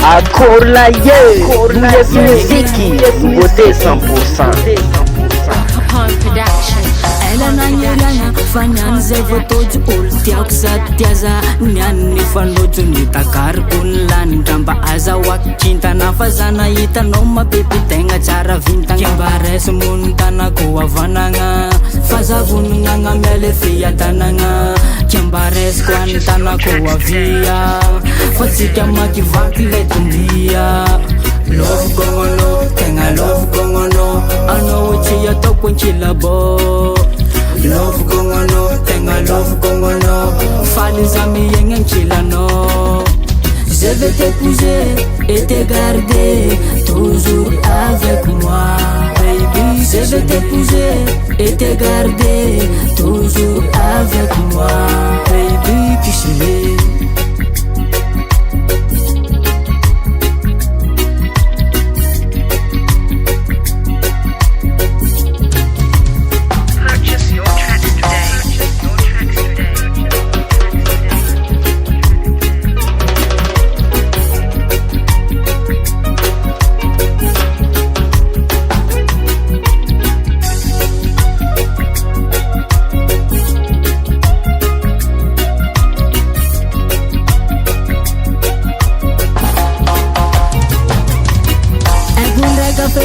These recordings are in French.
Akorla ye, muziki, beauté 100%. Ela nanyelana fanyanze votojo olo tiako sady tiaza niany fanojo nitakariko ny lany dramba azahoaky kintana fa za nahitanao mabeby tegna tsara vintana mba resy mony tanako avanagna fazavononagna miale fiadanagna mba resiko any tanako avia fa tsika makivaky le tondia lovogognono tegna lovogognono anao otsy ataoko ankilabo lovogognono tegna lovogognono faly za miegna ankilano. Je vais t'épouser et te garder toujours avec moi, baby. Je vais t'épouser et te garder toujours avec moi, baby. Kiss-le.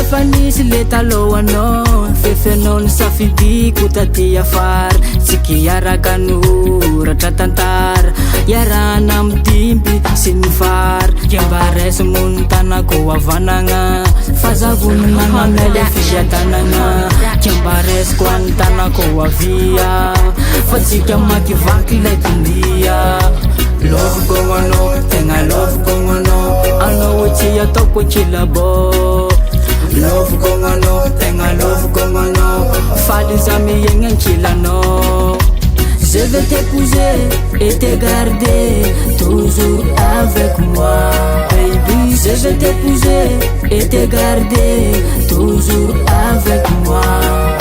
Fanisy le talohanao fefenao ny safidiko taty afara tsiky iaraka noratra tantara iarana amidimby sy ny fara mba resy mony tanako avanagna fazavononagna miale fiadanagna mba resiko any tanako avia fa tsika makivaky le tondia lovogognono tegna lovogognono anao otsy ataoko ankilabo lovogognono tegna lovogognono faly za miegna ankilano. Je vais t'épouser et te garder toujours avec moi, baby. Je vais t'épouser et te garder toujours avec moi,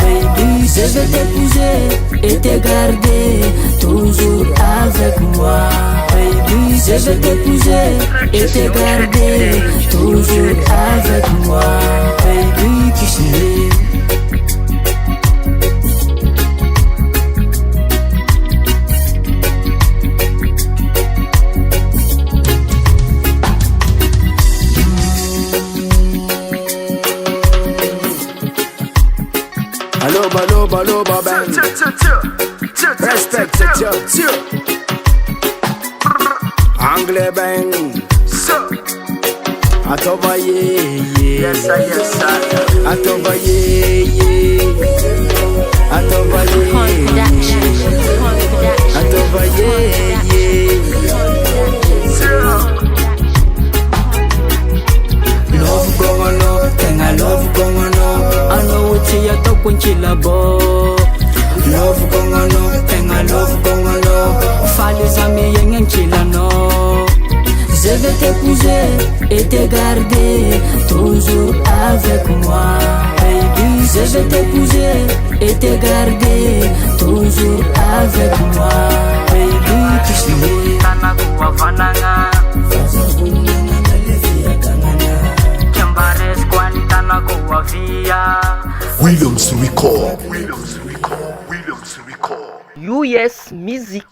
baby. Je vais t'épouser et te garder toujours avec moi, baby. Je vais t'épouser et te garder toujours avec moi, baby. Kiss-le. Baloba bang. Respect it, Anglais bang. Atoba ye. Yes sir. Atoba ye. Atoba ye. Atoba ye. Love gongono, tenga love gongono. Ano uchi ataoko ankilabo. Love gongono, tenga love gongono. Faly za miegna ankilano. Je vais t'épouser et te garder toujours avec moi, baby. Je vais t'épouser et te garder toujours avec moi, baby. Kiss-le. Tanako avanagna fazavonagna lefia kanana mba resiko any tanako avia. Williams Record. US Music.